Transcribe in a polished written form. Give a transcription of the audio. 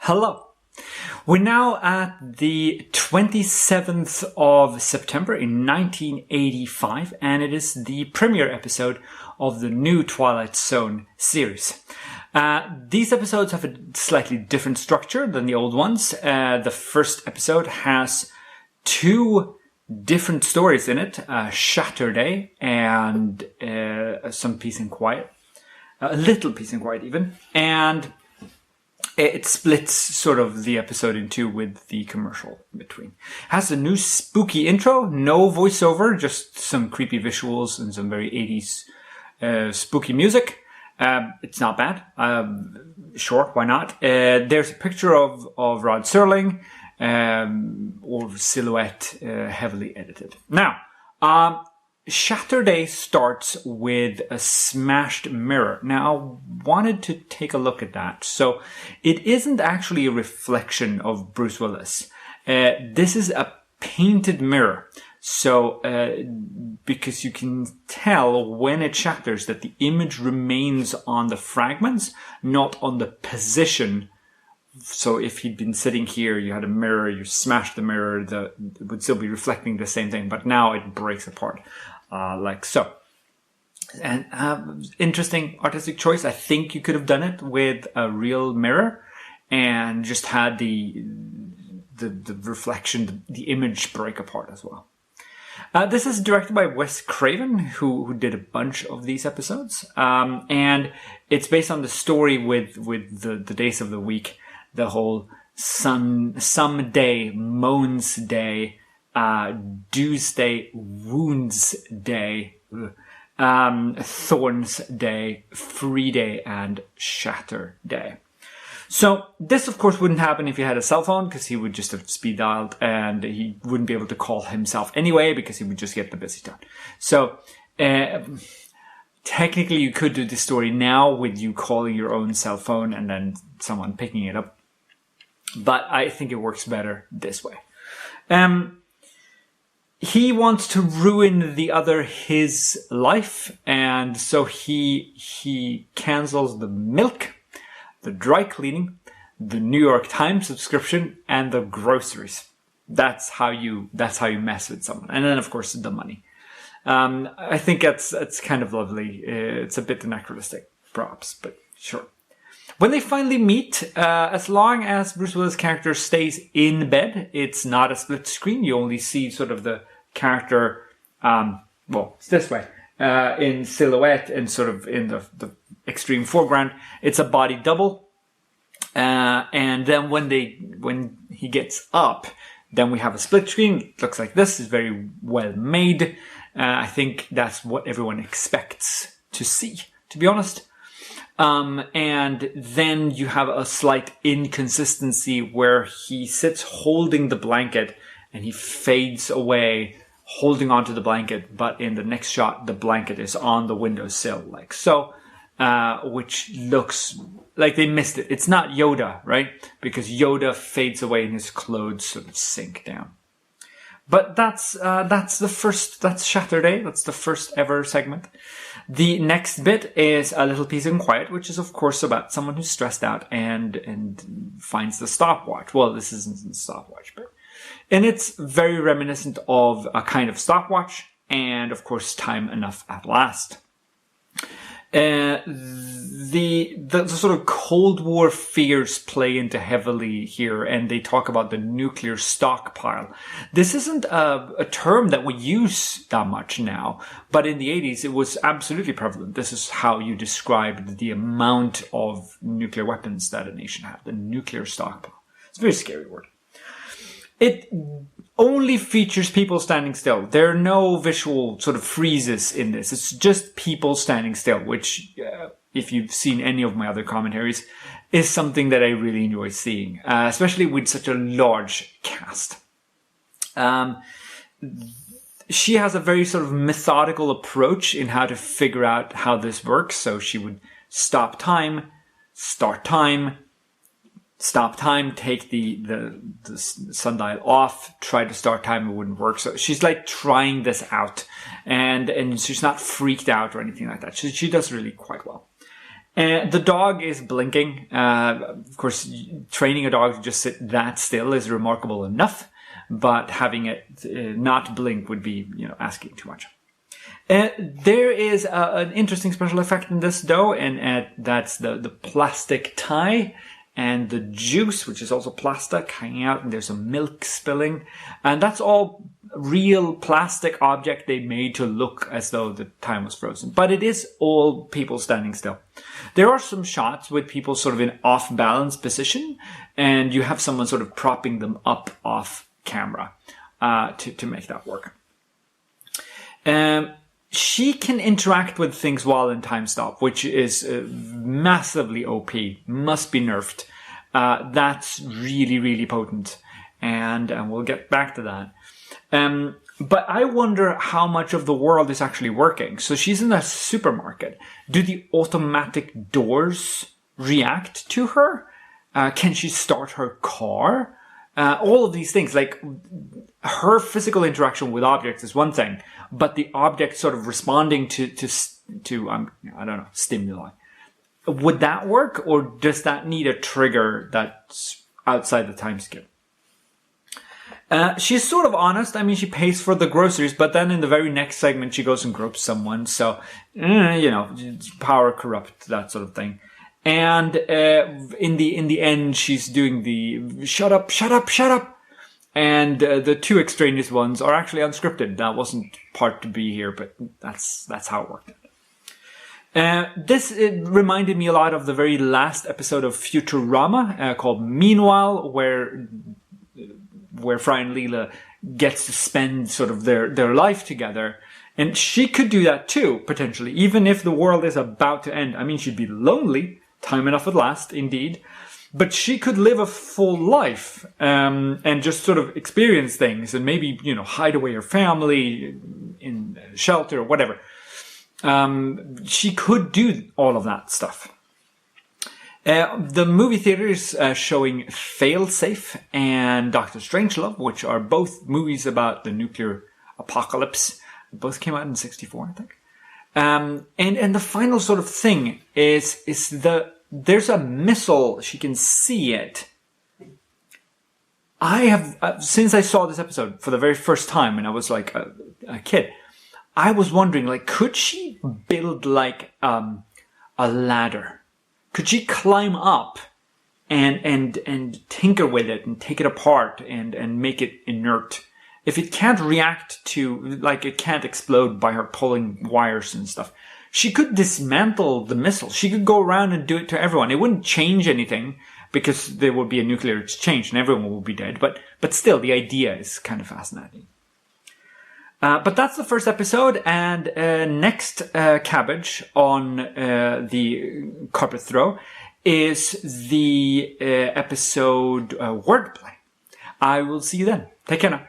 Hello. We're now at the 27th of September in 1985, and it is the premiere episode of the new Twilight Zone series. These episodes have a slightly different structure than the old ones. The first episode has two different stories in it, Shatterday and some peace and quiet. A little peace and quiet even. And it splits sort of the episode in two with the commercial in between. Has a new spooky intro, no voiceover, just some creepy visuals and some very 80s spooky music. It's not bad. Sure, why not? There's a picture of Rod Serling, or silhouette, heavily edited. Now, Shatterday starts with a smashed mirror. Now, I wanted to take a look at that. So, it isn't actually a reflection of Bruce Willis. This is a painted mirror. So, because you can tell when it shatters that the image remains on the fragments, not on the position. So if he'd been sitting here, you had a mirror, you smashed the mirror, it would still be reflecting the same thing, but now it breaks apart, like so. And interesting artistic choice. I think you could have done it with a real mirror and just had the reflection, the image break apart as well. This is directed by Wes Craven, who did a bunch of these episodes, and it's based on the story with the days of the week. The whole someday, moans day, Doomsday, wounds day, thorns day, free day, and shatter day. So this, of course, wouldn't happen if he had a cell phone, because he would just have speed dialed, and he wouldn't be able to call himself anyway, because he would just get the busy done. So technically, you could do this story now with you calling your own cell phone and then someone picking it up. But I think it works better this way. He wants to ruin his life, and so he cancels the milk, the dry cleaning, the New York Times subscription, and the groceries. That's how you mess with someone. And then, of course, the money. I think that's kind of lovely. It's a bit anachronistic, perhaps, but sure. When they finally meet, as long as Bruce Willis' character stays in bed, it's not a split screen. You only see sort of the character, it's this way, in silhouette and sort of in the extreme foreground. It's a body double. And then when he gets up, then we have a split screen. It looks like this. It's very well made. I think that's what everyone expects to see, to be honest. And then you have a slight inconsistency where he sits holding the blanket and he fades away holding onto the blanket, but in the next shot, the blanket is on the windowsill, like so, which looks like they missed it. It's not Yoda, right? Because Yoda fades away and his clothes sort of sink down. But that's Shatterday. That's the first ever segment. The next bit is A Little Peace and Quiet, which is of course about someone who's stressed out and finds the stopwatch. Well, this isn't a stopwatch, and it's very reminiscent of a kind of stopwatch, and of course, time enough at last. The sort of Cold War fears play into heavily here, and they talk about the nuclear stockpile. This isn't a term that we use that much now, but in the 80s it was absolutely prevalent. This is how you described the amount of nuclear weapons that a nation had, the nuclear stockpile. It's a very scary word. It only features people standing still. There are no visual sort of freezes in this. It's just people standing still, which, if you've seen any of my other commentaries, is something that I really enjoy seeing, especially with such a large cast. She has a very sort of methodical approach in how to figure out how this works. So she would stop time, start time, stop time, take the sundial off, try to start time, it wouldn't work. So she's like trying this out, and she's not freaked out or anything like that. She does really quite well. The dog is blinking. Of course, training a dog to just sit that still is remarkable enough, but having it not blink would be, asking too much. There is an interesting special effect in this though, and that's the plastic tie and the juice, which is also plastic, hanging out, and there's some milk spilling. And that's all real plastic object they made to look as though the time was frozen. But it is all people standing still. There are some shots with people sort of in off-balance position, and you have someone sort of propping them up off camera to make that work. She can interact with things while in time stop, which is massively OP, must be nerfed. That's really, really potent, and we'll get back to that. But I wonder how much of the world is actually working. So she's in a supermarket. Do the automatic doors react to her? Can she start her car? All of these things, like her physical interaction with objects is one thing, but the object sort of responding to I don't know, stimuli. Would that work, or does that need a trigger that's outside the time skip? She's sort of honest. I mean, she pays for the groceries, but then in the very next segment, she goes and gropes someone. So, power corrupt, that sort of thing. And in the end, she's doing the shut up. And the two extraneous ones are actually unscripted. That wasn't part to be here, but that's how it worked. It reminded me a lot of the very last episode of Futurama called Meanwhile, where Fry and Leela gets to spend sort of their life together. And she could do that too, potentially, even if the world is about to end. I mean, she'd be lonely, time enough at last, indeed. But she could live a full life and just sort of experience things and maybe, hide away her family in shelter or whatever. She could do all of that stuff. The movie theater is showing Failsafe and Doctor Strangelove, which are both movies about the nuclear apocalypse. Both came out in '64, I think. And the final sort of thing is there's a missile. She can see it. I have, since I saw this episode for the very first time, and I was like a kid, I was wondering, like, could she build like a ladder? Could she climb up and tinker with it and take it apart and make it inert? If it can't react to, like, it can't explode by her pulling wires and stuff, she could dismantle the missile. She could go around and do it to everyone. It wouldn't change anything because there would be a nuclear exchange and everyone would be dead. But still, the idea is kind of fascinating. But that's the first episode, and next cabbage on the carpet throw is the episode Wordplay. I will see you then. Take care now.